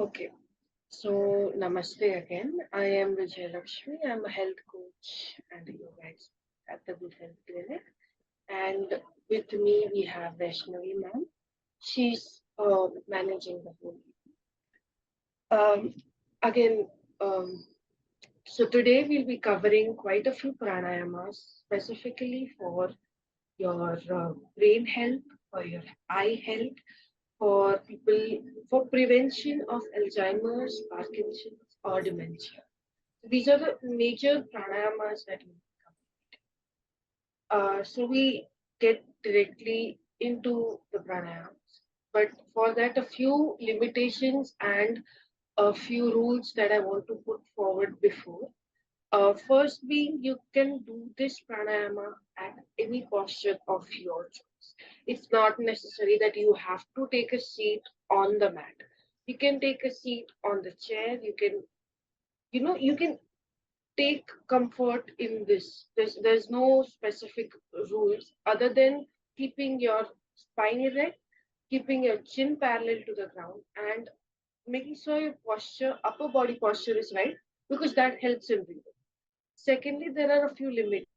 Okay, so namaste again. I am Vijayalakshmi. I'm a health coach and a yoga expert at the Good Health Clinic. And with me, we have Vaishnavi ma'am. She's managing the whole. Um, again, um, so today we'll be covering quite a few pranayamas specifically for your brain health, for your eye health, for people, for prevention of Alzheimer's, Parkinson's, or dementia. These are the major pranayamas that we cover. So we get directly into the pranayams, but for that, a few limitations and a few rules that I want to put forward before. First being, you can do this pranayama at any posture of your choice. It's not necessary that you have to take a seat on the mat. You can take a seat on the chair. You can take comfort in this. There's no specific rules other than keeping your spine erect, keeping your chin parallel to the ground, and making sure your posture, upper body posture is right because that helps in breathing. Secondly, there are a few limitations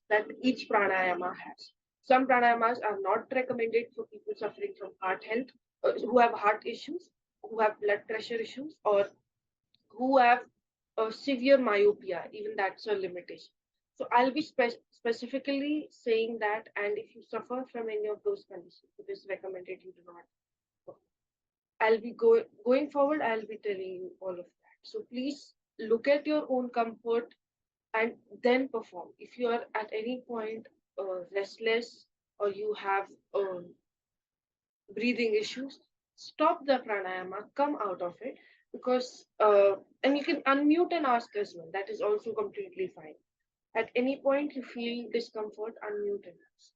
that each pranayama has. Some pranayamas are not recommended for people suffering from heart health, who have heart issues, who have blood pressure issues, or who have a severe myopia. Even that's a limitation. So I'll be specifically saying that, and if you suffer from any of those conditions, it is recommended you do not. I'll be going forward. I'll be telling you all of that. So please look at your own comfort and then perform. If you are at any point restless or you have breathing issues, stop the pranayama, come out of it because, and you can unmute and ask as well. That is also completely fine. At any point you feel discomfort, unmute and ask.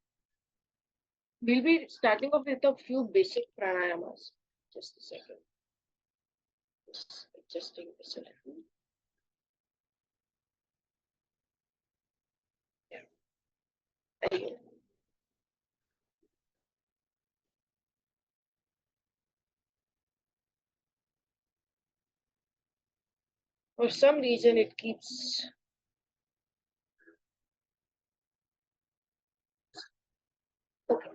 We'll be starting off with a few basic pranayamas. Just a second. Just adjusting this a little. Yeah. Again. For some reason, it keeps. Okay.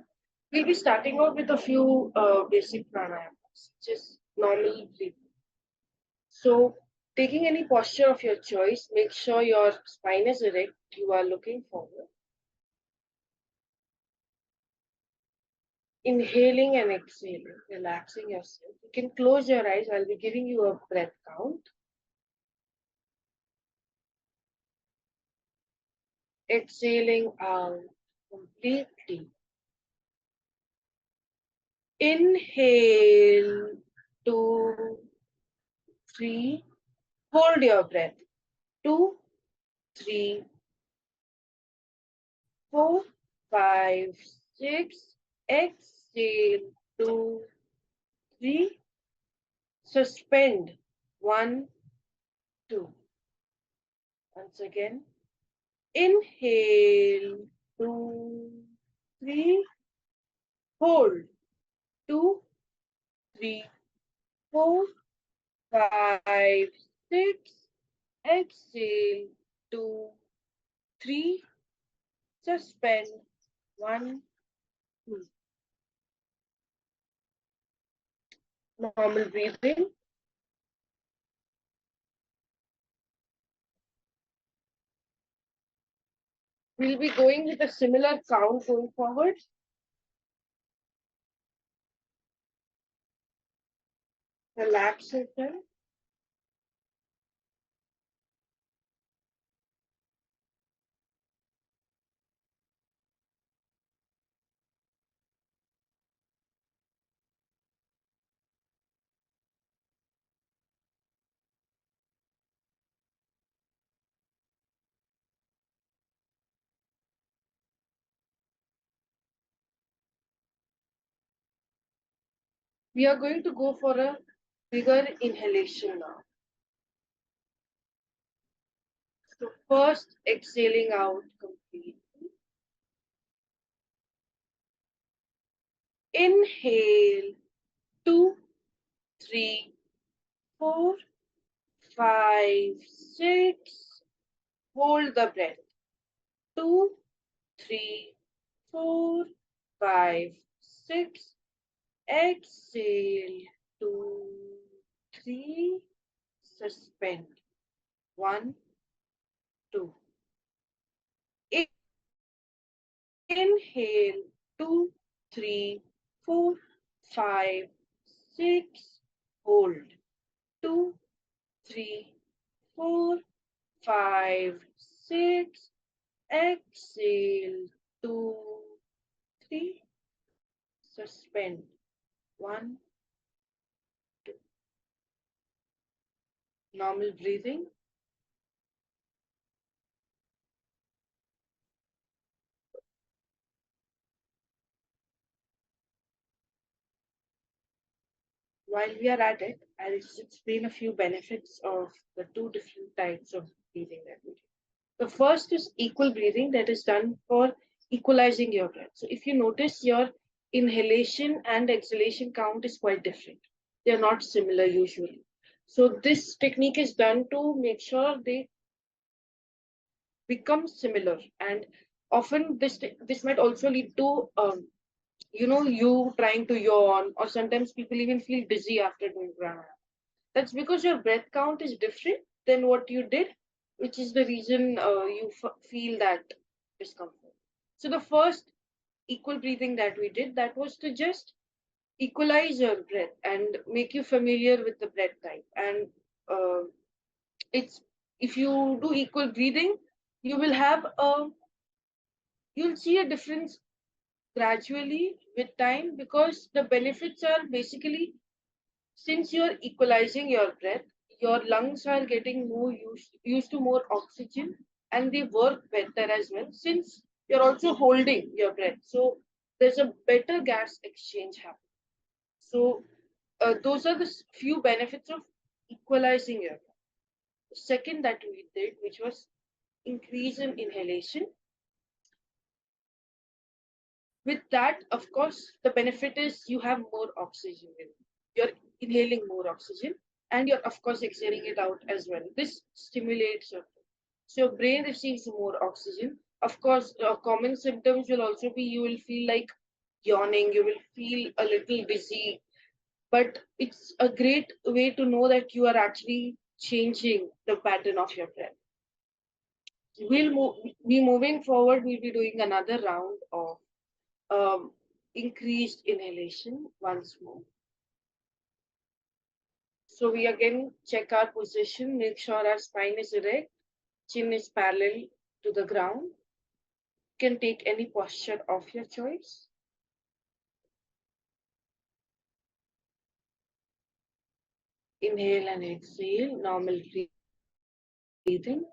We'll be starting out with a few basic pranayamas, just normal breathing. So, taking any posture of your choice, make sure your spine is erect, you are looking forward. Inhaling and exhaling, relaxing yourself. You can close your eyes. I'll be giving you a breath count. Exhaling out completely. Inhale, 2, 3. Hold your breath. 2, 3, 4, 5, 6. Exhale. 2, 3. Suspend. 1, 2. Once again. Inhale. 2, 3. Hold. 2, 3, 4, 5, 6. Exhale. 2, 3. Suspend. 1, 2. Normal breathing. We'll be going with a similar count going forward. Relaxation. We are going to go for a bigger inhalation now. So first exhaling out completely. Inhale. 2, 3, 4, 5, 6. Hold the breath. 2, 3, 4, 5, 6. Exhale. 2, 3. Suspend. 1, 2. Inhale. 2, 3, 4, 5, 6. Hold. 2, 3, 4, 5, 6. Exhale. 2, 3. Suspend. 1, 2. Normal breathing. While we are at it, I'll just explain a few benefits of the two different types of breathing that we do. The first is equal breathing, that is done for equalizing your breath. So if you notice, your inhalation and exhalation count is quite different. They are not similar usually. So this technique is done to make sure they become similar, and often this might also lead to you trying to yawn, or sometimes people even feel dizzy after doing pranayama. That's because your breath count is different than what you did, which is the reason you feel that discomfort. So the first equal breathing that we did, that was to just equalize your breath and make you familiar with the breath type. And uh, it's if you do equal breathing, you will have a you'll see a difference gradually with time, because the benefits are basically, since you're equalizing your breath, your lungs are getting more used to more oxygen, and they work better as well, since you're also holding your breath. So there's a better gas exchange happening. So those are the few benefits of equalizing your breath. The second that we did, which was increase in inhalation. With that, of course, the benefit is you have more oxygen in you. You're inhaling more oxygen, and you're, of course, exhaling it out as well. This stimulates your brain. So your brain receives more oxygen. Of course, common symptoms will also be, you will feel like yawning, you will feel a little dizzy, but it's a great way to know that you are actually changing the pattern of your breath. Be moving forward. We'll be doing another round of um, increased inhalation once more. So we again check our position, make sure our spine is erect, chin is parallel to the ground. You can take any posture of your choice. Inhale and exhale, normal breathing.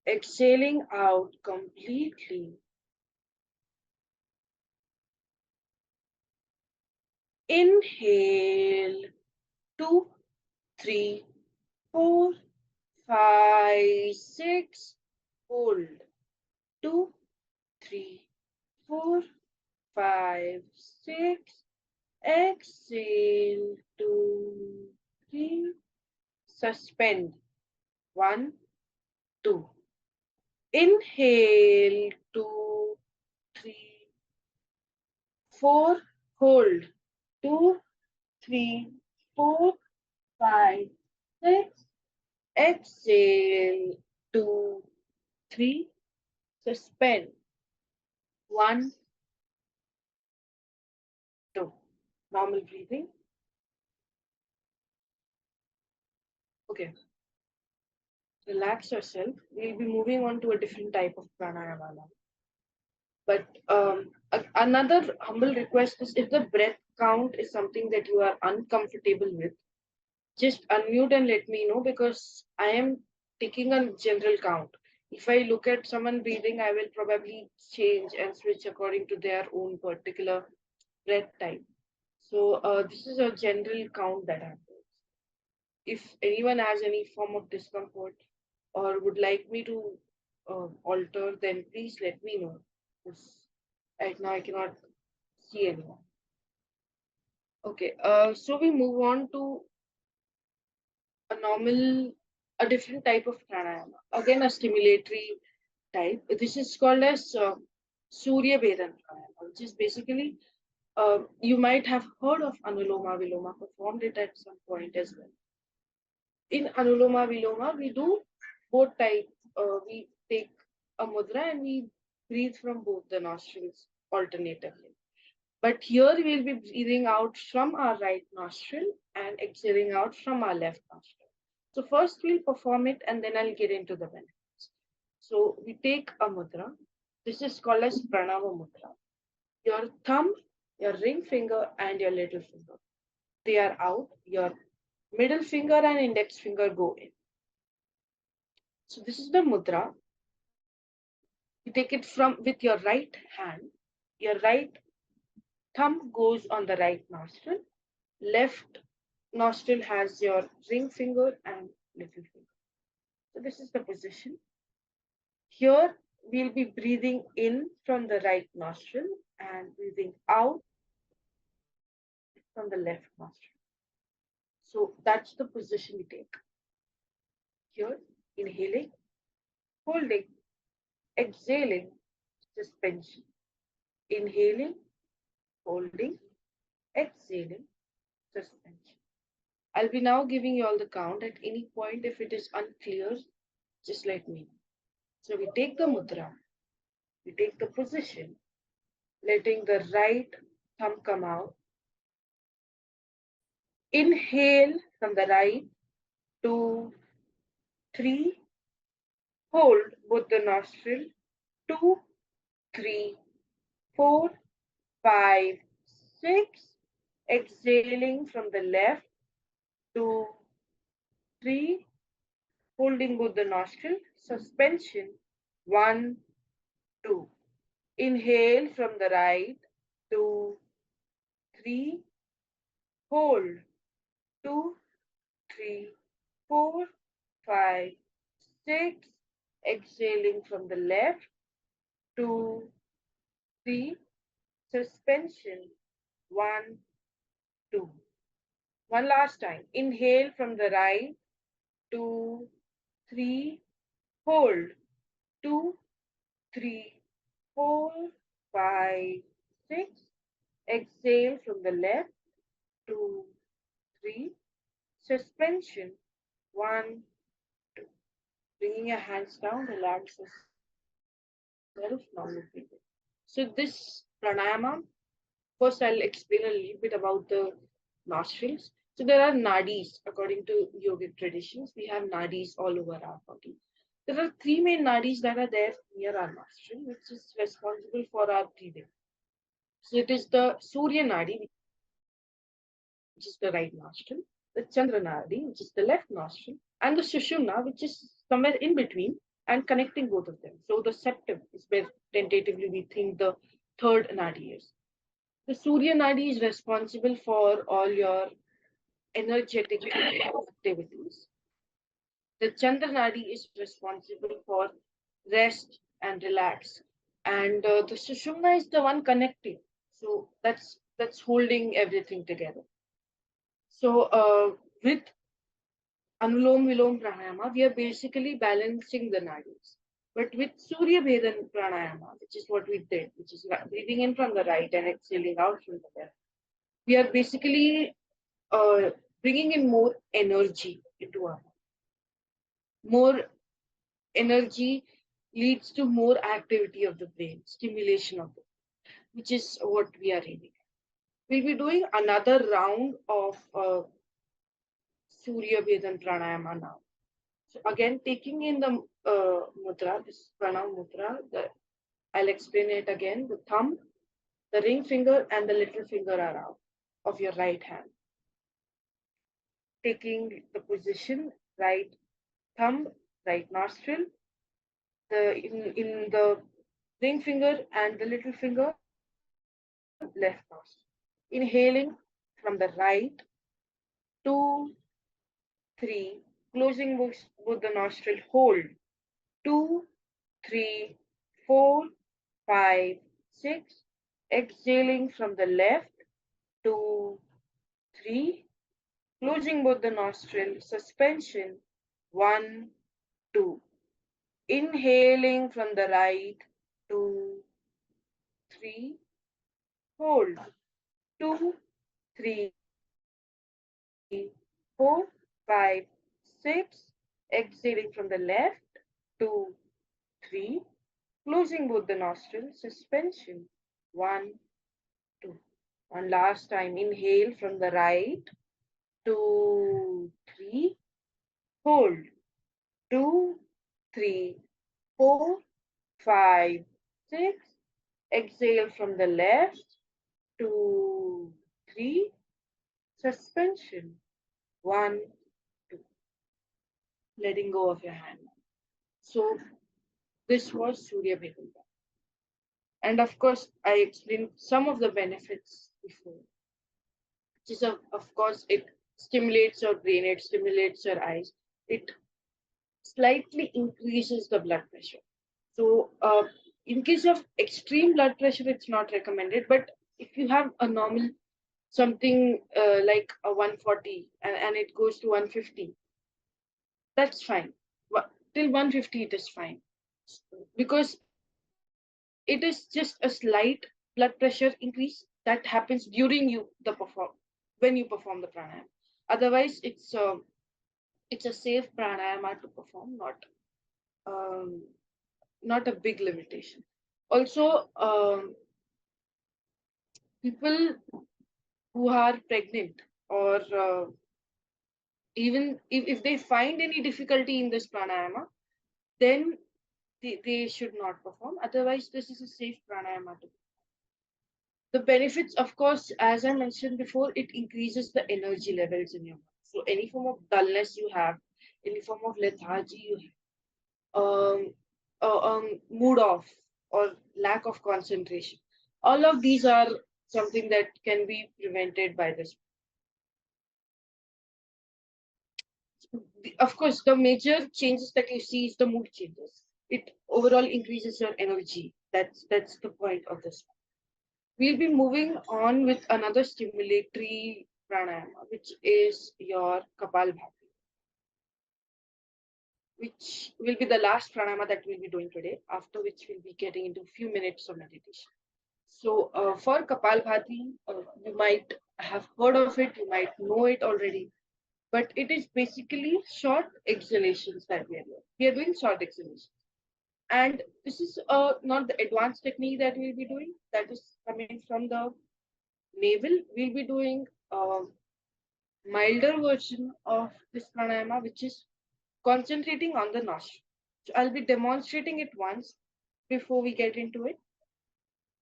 Exhaling out completely. Inhale, 2, 3, 4, 5, 6. Hold, 2, 3, 4, 5, 6. Exhale, 2, 3. Suspend, 1, 2. Inhale, 2, 3, 4. Hold, 2, 3, 4, 5, 6. Exhale, 2, 3. Suspend, 1, 2. Normal breathing. Okay, relax yourself. We'll be moving on to a different type of pranayama now. But another humble request is, if the breath count is something that you are uncomfortable with, just unmute and let me know, because I am taking a general count. If I look at someone breathing, I will probably change and switch according to their own particular breath type. So this is a general count that happens. if anyone has any form of discomfort or would like me to alter, then please let me know. Because right now I cannot see anyone. Okay, so we move on to a normal, a different type of pranayama. Again, a stimulatory type. This is called as Surya Vedan pranayama, which is basically you might have heard of Anuloma Viloma, performed it at some point as well. In Anuloma Viloma, we do both type. We take a mudra and we breathe from both the nostrils alternatively. But here we'll be breathing out from our right nostril and exhaling out from our left nostril. So first we'll perform it and then I'll get into the benefits. So we take a mudra. This is called as Pranava mudra. Your thumb, your ring finger, and your little finger. They are out. Your middle finger and index finger go in. So this is the mudra. You take it from with your right hand. Your right thumb goes on the right nostril. Left nostril has your ring finger and little finger. So this is the position. Here we'll be breathing in from the right nostril and breathing out from the left nostril. So that's the position we take. Here, inhaling, holding, exhaling, suspension. Inhaling, holding, exhaling, suspension. I'll be now giving you all the count. At any point, if it is unclear, just let me know. So we take the mudra, we take the position, letting the right thumb come out. Inhale from the right, 2, 3. Hold both the nostril, 2, 3, 4, 5, 6. Exhaling from the left, 2, 3. Holding both the nostril, suspension, 1, 2. Inhale from the right, 2, 3. Hold, 2, 3, 4, 5, 6. Exhaling from the left, 2, 3. Suspension, 1, 2. One last time. Inhale from the right, 2, 3. Hold, 2, 3, 4, 5, 6. Exhale from the left, 2, 3. Suspension, 1, 2. Bringing your hands down, relax yourself, normal breathing. So this pranayama, first I'll explain a little bit about the nostrils. So there are nadis, according to yogic traditions. We have nadis all over our body. There are three main nadis that are there near our nostril, which is responsible for our breathing. So it is the Surya Nadi, which is the right nostril, the Chandra Nadi, which is the left nostril, and the Sushumna, which is somewhere in between and connecting both of them. So the septum is where tentatively we think the third Nadi is. The Surya Nadi is responsible for all your energetic activities. The Chandra Nadi is responsible for rest and relax. And the Sushumna is the one connecting. So that's holding everything together. So with Anulom Vilom Pranayama, we are basically balancing the nadis. But with Surya Vedan Pranayama, which is what we did, which is breathing in from the right and exhaling out from the left, we are basically uh, bringing in more energy into our body. More energy leads to more activity of the brain, stimulation of the brain, which is what we are aiming at. We'll be doing another round of Surya Vedan Pranayama now. So again, taking in the mudra, this pranam mudra, I'll explain it again. The thumb, the ring finger, and the little finger are out of your right hand. Taking the position, right thumb, right nostril, in the ring finger and the little finger, left nostril. Inhaling from the right, 2, 3. Closing both the nostril. Hold. 2, 3, 4, 5, 6. Exhaling from the left. 2, 3. Closing both the nostril. Suspension. 1, 2. Inhaling from the right. 2, 3. Hold. 2, 3, 4, 5, 6. Exhaling from the left. 2, 3. Closing both the nostrils. Suspension. 1, 2. One last time. Inhale from the right. 2, 3. Hold. 2, 3, 4, 5, 6. Exhale from the left. 2, 3. Suspension. 1, 2. Letting go of your hand. So this was Surya Bhedanta. And of course, I explained some of the benefits before. Which is, of course, it stimulates your brain, it stimulates your eyes, it slightly increases the blood pressure. So, in case of extreme blood pressure, it's not recommended. But if you have a normal something like a 140 and it goes to 150, that's fine. Till 150, it is fine because it is just a slight blood pressure increase that happens during when you perform the pranayama. Otherwise, it's a safe pranayama to perform, um, not a big limitation. Also, people who are pregnant or even if they find any difficulty in this pranayama, then they should not perform. Otherwise, this is a safe pranayama to. The benefits, of course, as I mentioned before, it increases the energy levels in your body. So any form of dullness you have, any form of lethargy you have, mood off or lack of concentration, all of these are something that can be prevented by this. Of course, the major changes that you see is the mood changes. It overall increases your energy. That's the point of this. We'll be moving on with another stimulatory pranayama, which is your Kapalbhati, which will be the last pranayama that we'll be doing today, after which we'll be getting into a few minutes of meditation. So, for Kapalbhati, you might have heard of it, you might know it already, but it is basically short exhalations that we are doing. We are doing short exhalations. And this is not the advanced technique that we'll be doing, that is coming from the navel. We'll be doing a milder version of this pranayama, which is concentrating on the nostril. So I'll be demonstrating it once before we get into it.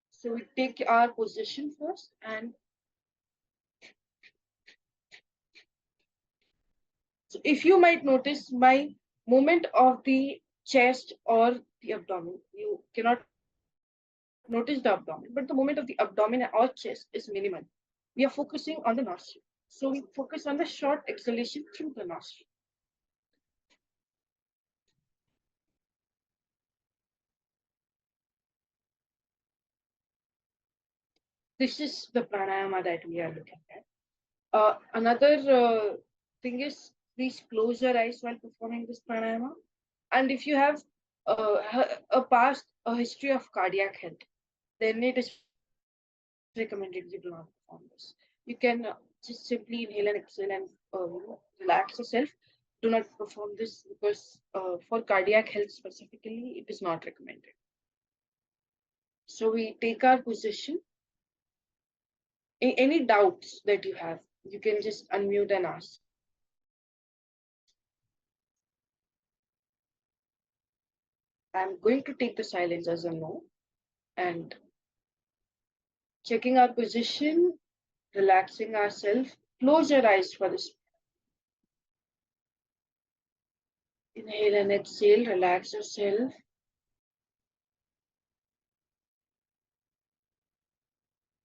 So we take our position first, and so if you might notice my movement of the chest or the abdomen, you cannot notice the abdomen, but the movement of the abdomen or chest is minimal. We are focusing on the nostril. So we focus on the short exhalation through the nostril. This is the pranayama that we are looking at. Another thing is, please close your eyes while performing this pranayama. And if you have a history of cardiac health, then it is recommended you do not perform this. You can just simply inhale and exhale and relax yourself. Do not perform this because for cardiac health specifically, it is not recommended. So we take our position. Any doubts that you have, you can just unmute and ask. I'm going to take the silence as a no. And checking our position, relaxing ourselves. Close your eyes for this. Inhale and exhale, relax yourself.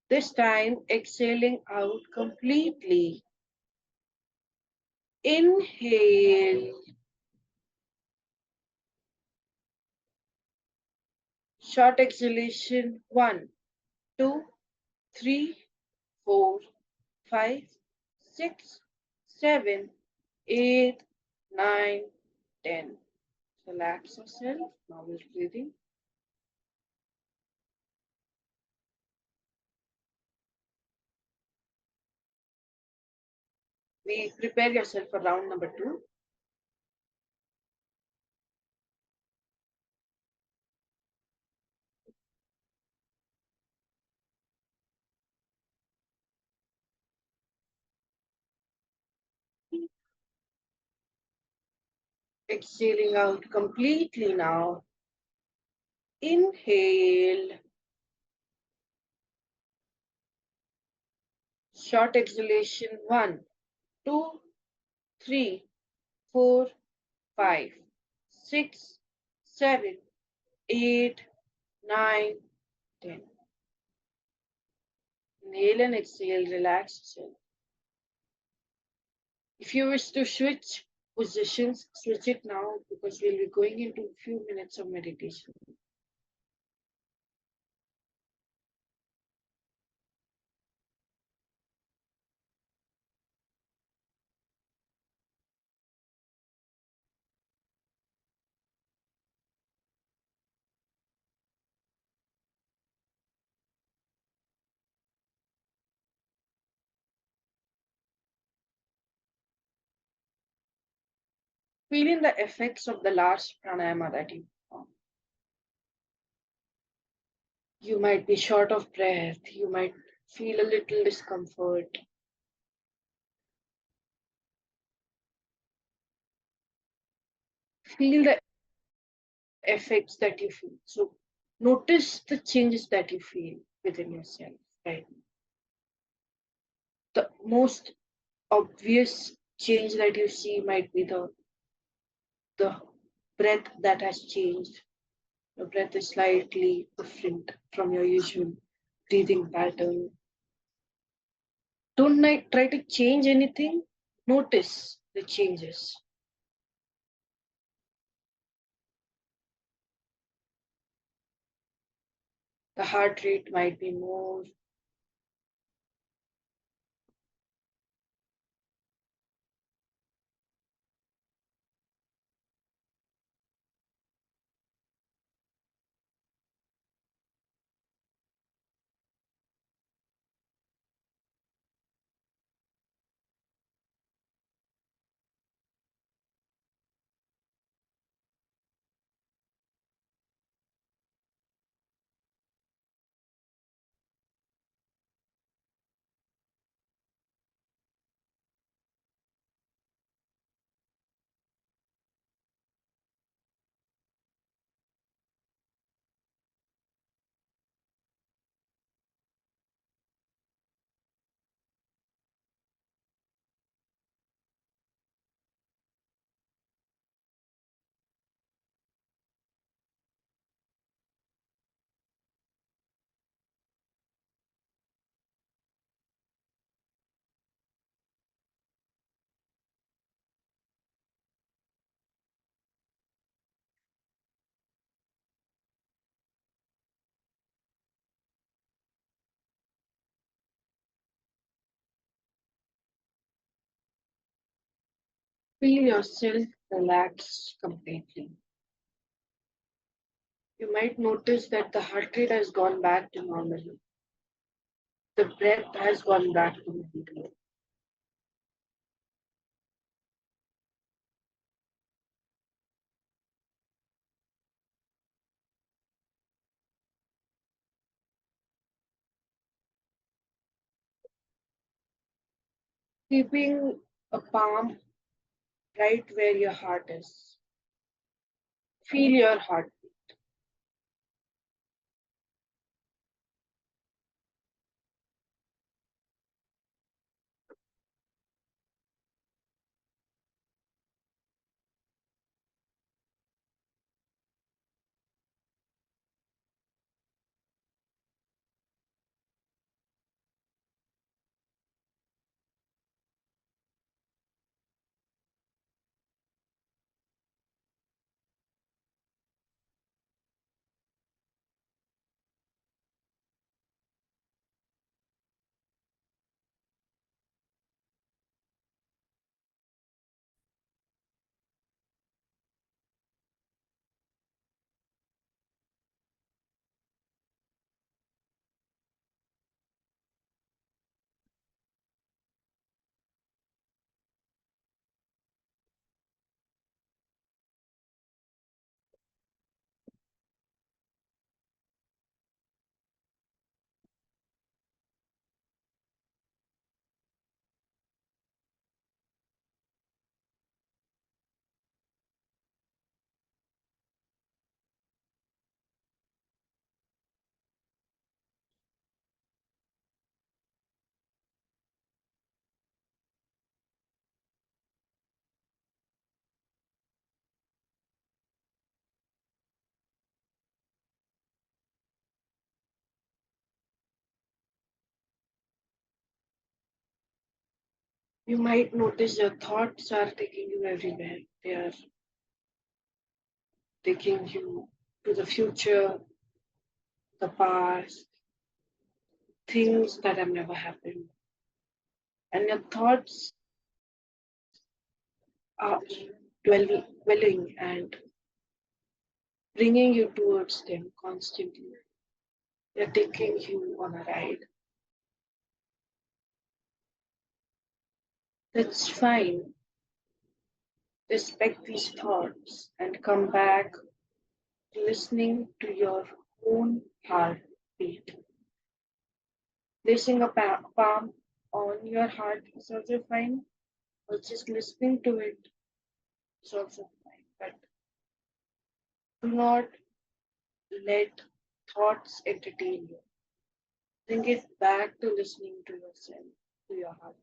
This time, exhaling out completely. Inhale. Short exhalation. 1, 2, 3, 4, 5, 6, 7, 8, 9, 10. Relax yourself. Normal breathing. We prepare yourself for round number 2. Exhaling out completely now. Inhale. Short exhalation. 1, 2, 3, 4, 5, 6, 7, 8, 9, 10. Inhale and exhale. Relax yourself. If you wish to switch positions, switch it now because we'll be going into a few minutes of meditation. Feeling the effects of the last pranayama that you performed. You might be short of breath, you might feel a little discomfort. Feel the effects that you feel. So notice the changes that you feel within yourself, right? The most obvious change that you see might be the breath that has changed. Your breath is slightly different from your usual breathing pattern. Don't try to change anything. Notice the changes. The heart rate might be more. Feel yourself relaxed completely. You might notice that the heart rate has gone back to normal. The breath has gone back to normal. Keeping a palm right where your heart is. Feel your heart. You might notice your thoughts are taking you everywhere. They are taking you to the future, the past, things that have never happened. And your thoughts are dwelling and bringing you towards them constantly. They're taking you on a ride. That's fine. Respect these thoughts and come back to listening to your own heartbeat. Placing a palm on your heart is also fine, or just listening to it is also fine. But do not let thoughts entertain you. Bring it back to listening to yourself, to your heart.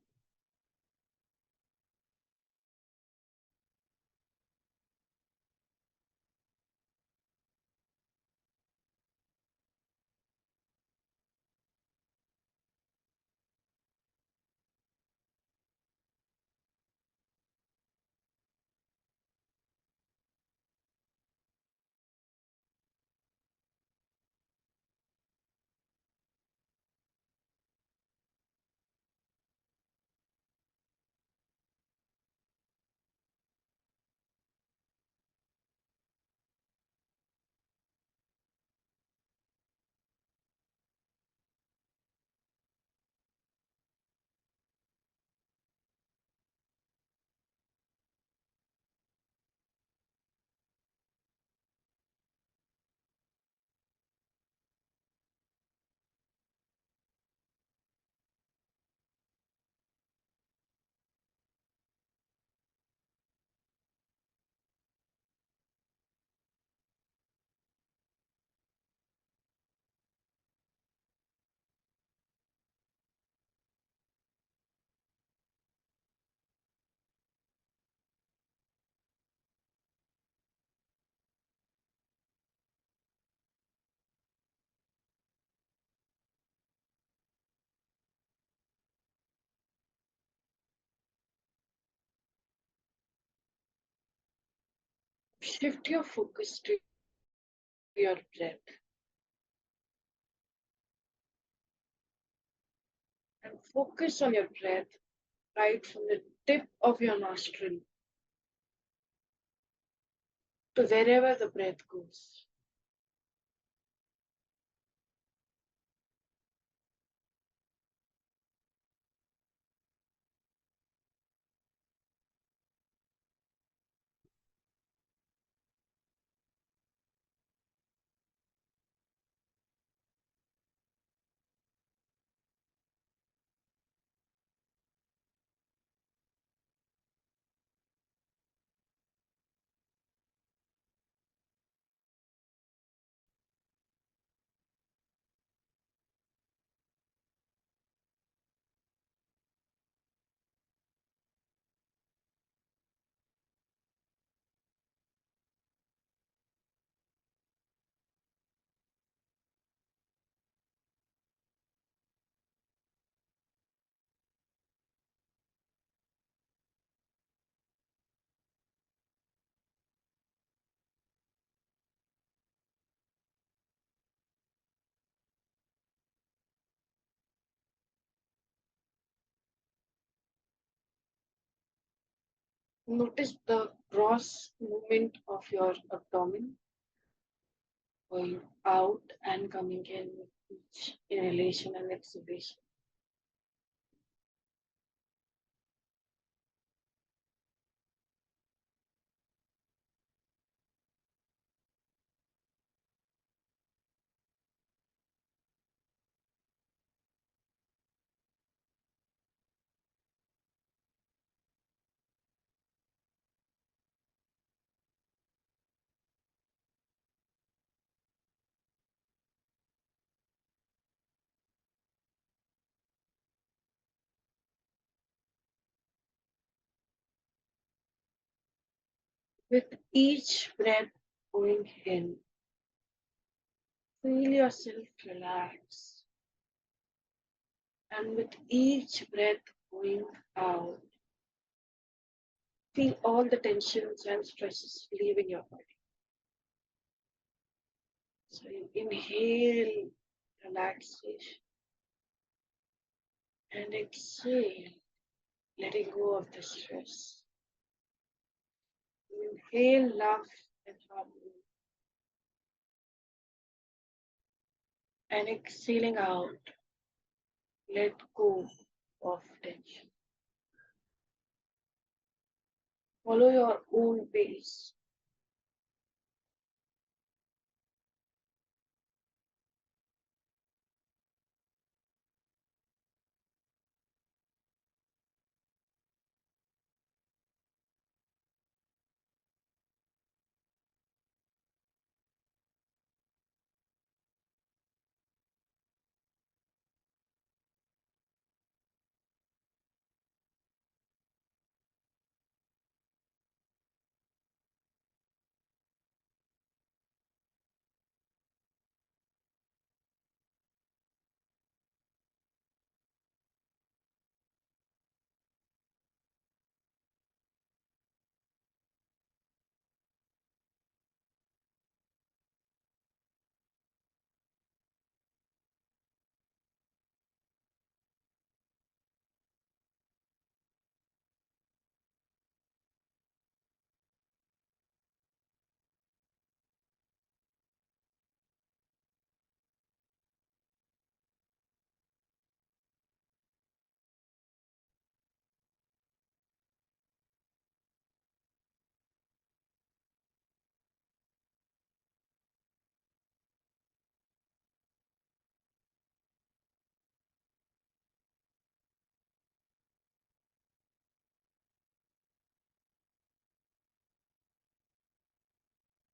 Shift your focus to your breath and focus on your breath right from the tip of your nostril to wherever the breath goes. Notice the cross movement of your abdomen, going out and coming in with each inhalation and exhalation. With each breath going in, feel yourself relax. And with each breath going out, Feel all the tensions and stresses leaving your body. So you inhale relaxation and exhale, letting go of the stress. Inhale love and harmony and exhaling out, let go of tension. Follow your own pace.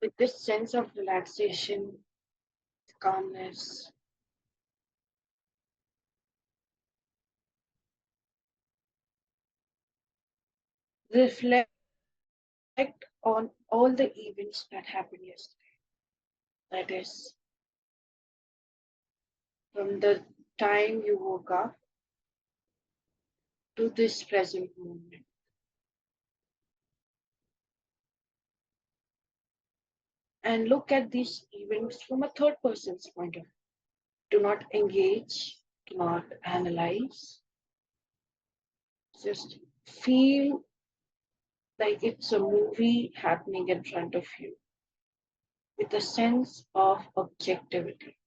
With this sense of relaxation, calmness, reflect on all the events that happened yesterday. That is, from the time you woke up to this present moment. And look at these events from a third person's point of view. Do not engage, do not analyze, just feel like it's a movie happening in front of you with a sense of objectivity.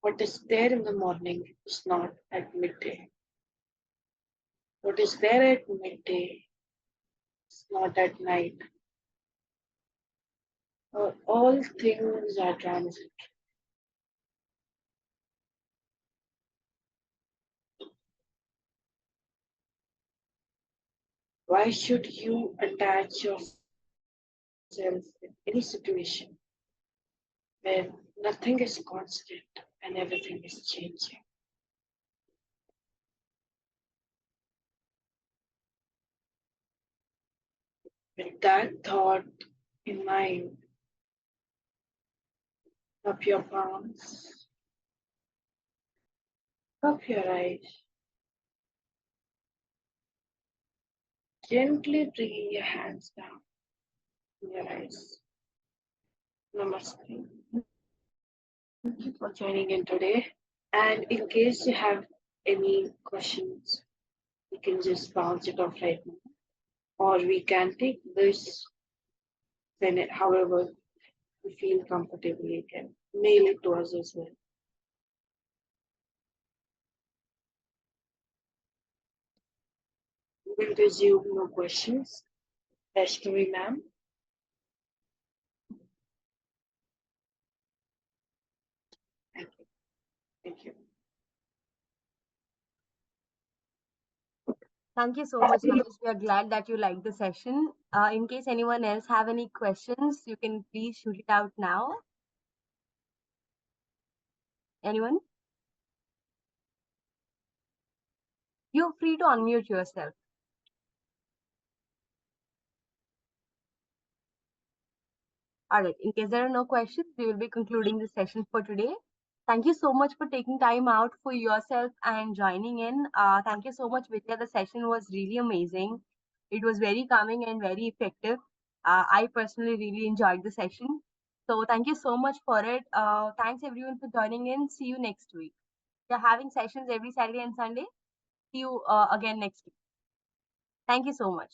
What is there in the morning is not at midday. What is there at midday is not at night. All things are transient. Why should you attach yourself in any situation where nothing is constant and everything is changing? With that thought in mind, up your palms, up your eyes, gently bringing your hands down in your eyes. Namaste. Thank you for joining in today. And in case you have any questions, you can just bounce it off right now. Or we can take this, then however you feel comfortable, you can mail it to us as well. We will resume no questions. Vaishnavi ma'am. Thank you. Thank you. Thank you so much, Ramesh. We are glad that you liked the session. In case anyone else have any questions, you can please shoot it out now. Anyone? You're free to unmute yourself. All right. In case there are no questions, we will be concluding the session for today. Thank you so much for taking time out for yourself and joining in. Thank you so much, Vidya. The session was really amazing. It was very calming and very effective. I personally really enjoyed the session. So thank you so much for it. Thanks everyone for joining in. See you next week. We're having sessions every Saturday and Sunday. See you again next week. Thank you so much.